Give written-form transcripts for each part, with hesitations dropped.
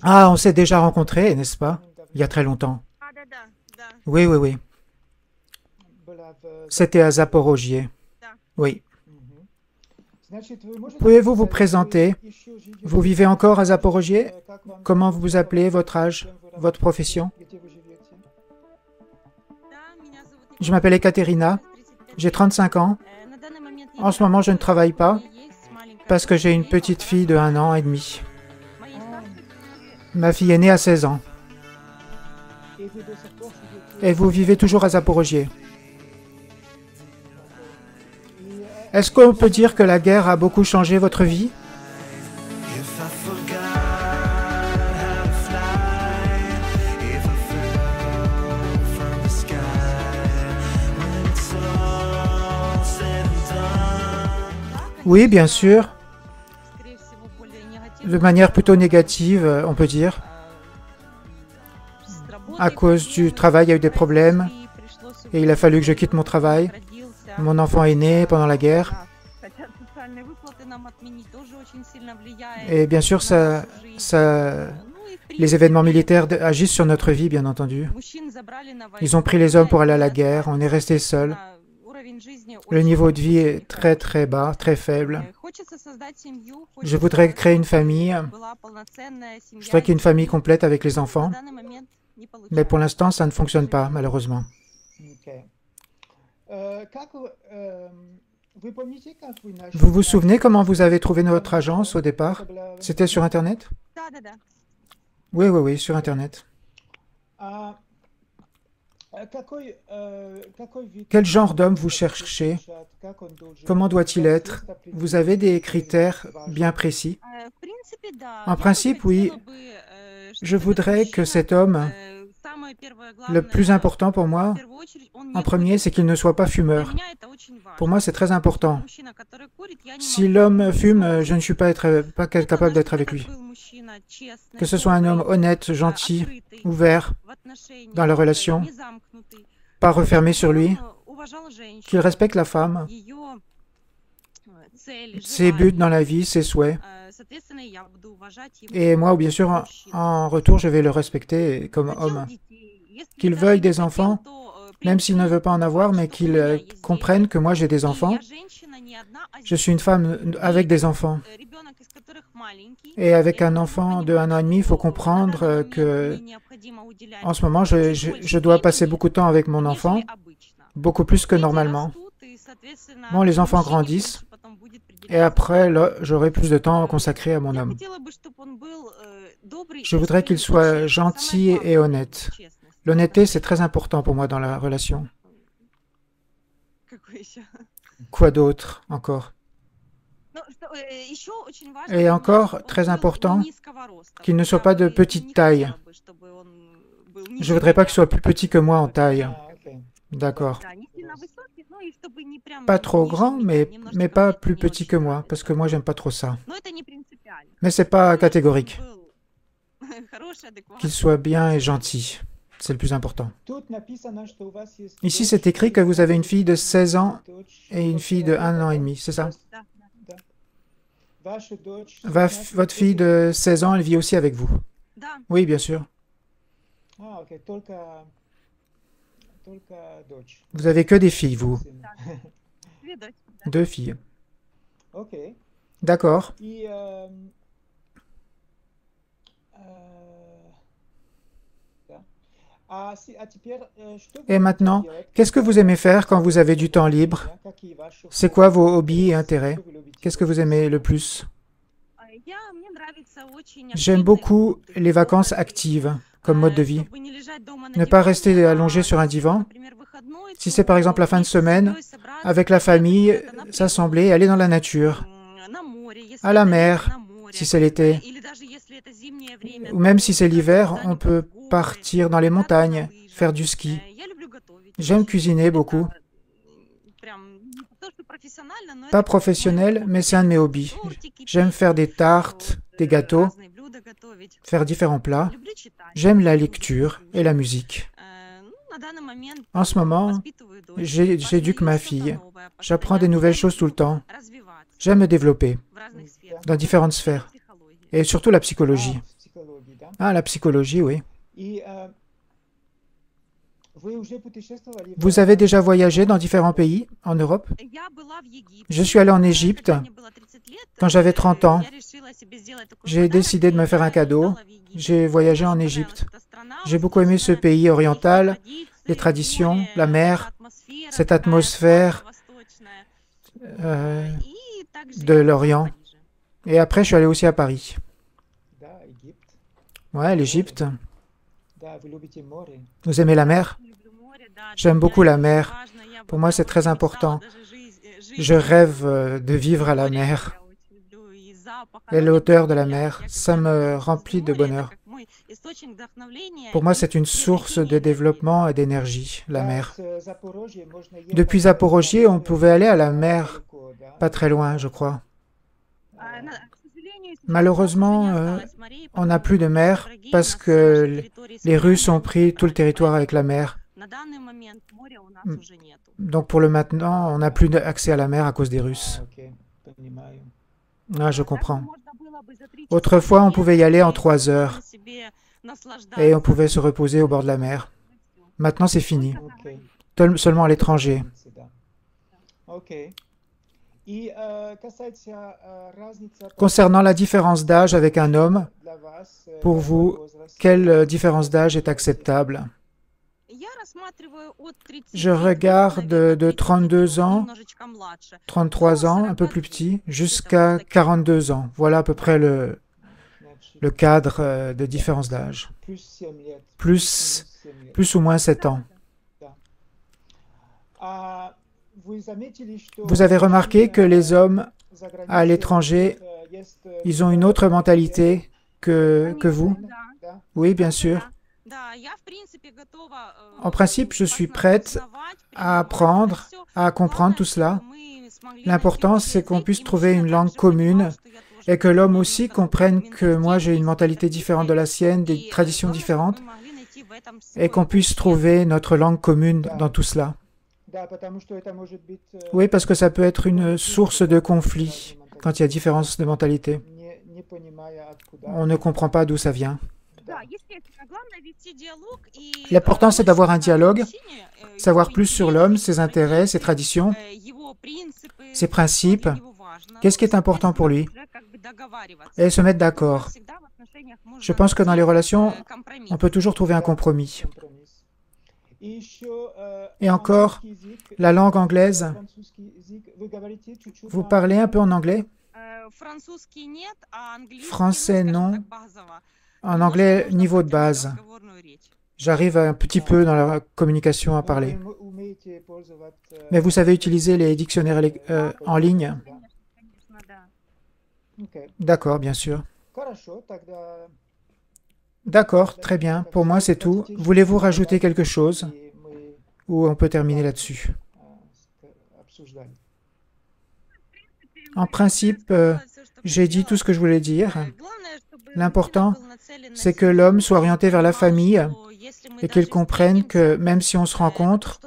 Ah, on s'est déjà rencontrés, n'est-ce pas? Il y a très longtemps. Да-да-да, да, Oui, oui, oui. C'était à Zaporogie. да. Oui. Pouvez-vous vous présenter? Vous vivez encore à Zaporogie? Comment vous vous appelez, votre âge, votre profession? Да, меня зовут Je m'appelle Екатерина, Ekaterina, возраст 35 j'ai лет. 35 ans. На данный момент я En не ce moment, je ne работаю. travaille У pas меня есть маленькая parce que дочь, j'ai une ей petite 1,5 fille de года. 1 an et demi. Моей старшей дочери Ma fille aînée a 16 ans. Et vous vivez toujours à Zaporogie. Est-ce qu'on peut dire que la guerre a beaucoup changé votre vie? If I forgot how to fly, if I fell from the sky, when it's all said and done. Oui, bien sûr. скорее всего, более De негативно. manière plutôt négative, on peut dire. С работой À cause du проблемы travail, il y a eu des problèmes. и пришлось Et il a fallu que je quitte mon travail. родился. Mon enfant est né pendant la guerre. Да. Хотят социальные выплаты нам отменить, тоже очень сильно влияет Et bien sûr, на нашу жизнь. Ну и, в les принципе, événements militaires agissent sur notre vie, bien entendu. мужчин забрали на Ils ont войну, pris les hommes pour aller à la и guerre. On est resté seul. на уровень жизни Le очень, niveau de vie очень est très нехороший. très bas, très faible. Хочется создать семью, Je хочется, voudrais créer une чтобы famille. была полноценная Je семья voudrais qu'il y ait с une famille детьми. complète avec les На enfants. данный момент не Mais pour получается. l'instant, ça ne fonctionne pas, malheureusement. Vous vous souvenez comment vous avez trouvé notre agence au départ? C'était sur Internet? Да-да-да. Oui, oui, oui, sur Internet. Quel genre d'homme vous cherchez? Comment doit-il être? Vous avez des critères bien précis? В принципе, да. En Я бы principe, oui. хотела бы, Je чтобы этот voudrais que мужчина, cet homme, самое первое le plus главное, important pour в moi, первую очередь, он en не premier, курит. c'est qu'il ne soit pas Для fumeur. меня это очень Pour важно. moi, c'est très important. Мужчина, который курит, я не Si могу l'homme fume, снова je ne suis pas Это capable d'être чтобы avec это lui. был мужчина честный, Que ce soit un homme добрый, honnête, gentil, открытый ouvert в отношениях, dans la relation, не замкнутый, pas refermé sur чтобы lui, он уважал qu'il женщину, respecte la femme, ее цели, ses buts желания. dans la vie, ses souhaits. Соответственно, я буду уважать его Et moi, bien sûr, как en мужчину. en retour, je vais le respecter comme Хотел homme. детей. Если Qu'il даже veuille не des хотел, enfants, то même s'il ne veut pas en avoir, mais что у qu'il меня есть comprenne дети. que moi j'ai des И enfants. я женщина не одна, а Je с suis une детьми. femme avec des enfants. Ребенок из которых маленький. Et avec И un нужно enfant de понимать, 1 an et demi, il faut что на comprendre данный момент que мне необходимо уделять en ce moment, чуть больше je dois passer времени, beaucoup de temps avec mon enfant, нежели обычно. beaucoup plus que Дети normalement. растут, и, соответственно, Bon, les enfants мужчине grandissent, больше потом будет et придираться. après, là, j'aurai plus de temps consacré à mon Я homme. хотела бы, чтобы он был добрый Je и voudrais qu'il искренний, и soit честный. gentil Самое et главное honnête. — честность в L'honnêteté, c'est отношениях. très important pour moi dans la relation. Какой еще? Quoi d'autre encore? Ну, еще очень важно Et для меня, encore, чтобы он très был important, низкого роста. qu'il ne Вот soit я pas de бы petite не taille. хотела бы, чтобы он был Je ниже voudrais pas qu'il меня. soit plus petit que moi en taille. D'accord. Да, не сильно высокий, ну и чтобы не прям Pas trop ниже grand, меня. mais Немножечко pas мне это plus не petit очень que moi, нравится. parce que moi, j'aime pas trop ça. Но это не принципиально. Mais c'est pas Главное, чтобы он catégorique. был хороший, Qu'il адекватный. soit bien et gentil. C'est le plus important. Ici, c'est écrit que vous avez une fille de 16 ans et une fille de 1 an et demi, c'est ça? Да, Votre fille de 16 ans, elle vit aussi avec vous? да, Oui, bien sûr. Vous avez que des filles, vous? две дочери, да. 2 filles. D'accord. Et maintenant, qu'est-ce que vous aimez faire quand vous avez du temps libre? C'est quoi vos hobbies et intérêts? Qu'est-ce que vous aimez le plus? Мне нравится очень J'aime активный beaucoup отдых, les vacances такой, actives comme mode de vie. чтобы не лежать дома на Ne pas диване, rester allongé а sur un если, divan. например, выходной, Si c'est par exemple la fin de вместе с semaine, семьей собраться, avec la поехать famille, куда-то на s'assembler, aller dans la nature, на море, если à la это лето, mer, на море, si c'est l'été, или даже если это зимнее время, ou même то si c'est l'hiver, куда-нибудь on peut в горы, partir dans les кататься на montagnes, лыжах. faire du ski. Я люблю готовить J'aime очень. cuisiner beaucoup. Это прям не то, что профессионально, но Pas это как мое professionnel, хобби. mais c'est un de mes hobbies. Тортики J'aime печь, faire des tartes, des gâteaux, разные блюда готовить. faire différents plats. Люблю читать. J'aime la Люблю lecture et слушать. la musique. Ну, на данный момент En ce moment, воспитываю дочь. j'éduque ma Познаю что-то fille. новое, J'apprends des постоянно nouvelles choses tout le хочу temps. развиваться J'aime me développer в разных сферах. dans différentes sphères, Психология. et surtout la psychologie. Ah, la psychologie, oui. Vous avez déjà voyagé dans différents pays en Europe? Je suis allé en Égypte quand j'avais 30 ans. J'ai décidé de me faire un cadeau. J'ai voyagé en Égypte. J'ai beaucoup aimé ce pays oriental, les traditions, la mer, cette atmosphère de l'Orient. Et après, je suis allé aussi à Paris. Ouais, l'Égypte. Vous aimez la mer? J'aime beaucoup la mer. Pour moi, c'est très important. Je rêve de vivre à la mer. Et l'odeur de la mer, ça me remplit de bonheur. Pour moi, c'est une source de développement et d'énergie, la mer. Depuis Zaporogie, on pouvait aller à la mer, pas très loin, je crois. Malheureusement, on n'a plus de mer parce que les Russes ont pris tout le territoire avec la mer. Donc pour le maintenant, on n'a plus accès à la mer à cause des Russes. Ah, je comprends. Autrefois, on pouvait y aller en 3 heures et on pouvait se reposer au bord de la mer. Maintenant, c'est fini. Seulement à l'étranger. Concernant la différence d'âge avec un homme, pour vous, quelle différence d'âge est acceptable? Je regarde de 32 ans, 33 ans, un peu plus petit, jusqu'à 42 ans. Voilà à peu près le cadre de différence d'âge. Plus ou moins 7 ans. Vous avez remarqué que les hommes à l'étranger, ils ont une autre mentalité que vous? Oui, bien sûr. En principe, je suis prête à apprendre, à comprendre tout cela. L'important, c'est qu'on puisse trouver une langue commune et que l'homme aussi comprenne que moi, j'ai une mentalité différente de la sienne, des traditions différentes, et qu'on puisse trouver notre langue commune dans tout cela. Oui, parce que ça peut être une source de conflit quand il y a différence de mentalité. On ne comprend pas d'où ça vient. L'important, c'est d'avoir un dialogue, savoir plus sur l'homme, ses intérêts, ses traditions, ses principes, qu'est-ce qui est important pour lui, et se mettre d'accord. Je pense que dans les relations, on peut toujours trouver un compromis. Et encore, la langue anglaise, vous parlez un peu en anglais? Français, non. En anglais, niveau de base. J'arrive un petit peu dans la communication à parler. Mais vous savez utiliser les dictionnaires en ligne? D'accord, bien sûr. D'accord, très bien. Pour moi, c'est tout. Voulez-vous rajouter quelque chose? Ou on peut terminer là-dessus? En principe, j'ai dit tout ce que je voulais dire. L'important, c'est que l'homme soit orienté vers la famille et qu'il comprenne que même si on se rencontre,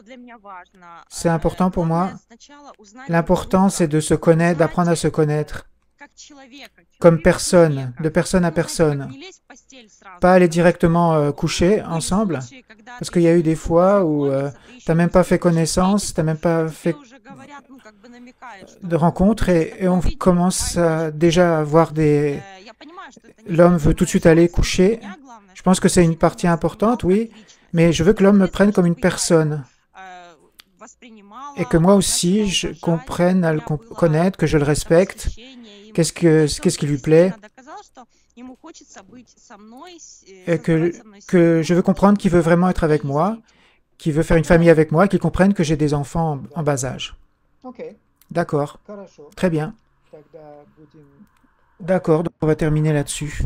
c'est important pour moi. L'important, c'est de se connaître, d'apprendre à se connaître comme personne, de personne à personne. Pas aller directement coucher ensemble, parce qu'il y a eu des fois où tu n'as même pas fait connaissance, tu n'as même pas fait de rencontre et on commence déjà à voir des... L'homme veut tout de suite aller coucher. Je pense que c'est une partie importante, oui, mais je veux que l'homme me prenne comme une personne. Et que moi aussi, je comprenne à le connaître, que je le respecte, qu'est-ce qui lui plaît, et que je veux comprendre qu'il veut vraiment être avec moi, qu'il veut faire une famille avec moi, qu'il comprenne que j'ai des enfants en bas âge. D'accord, très bien. D'accord, donc on va terminer là-dessus.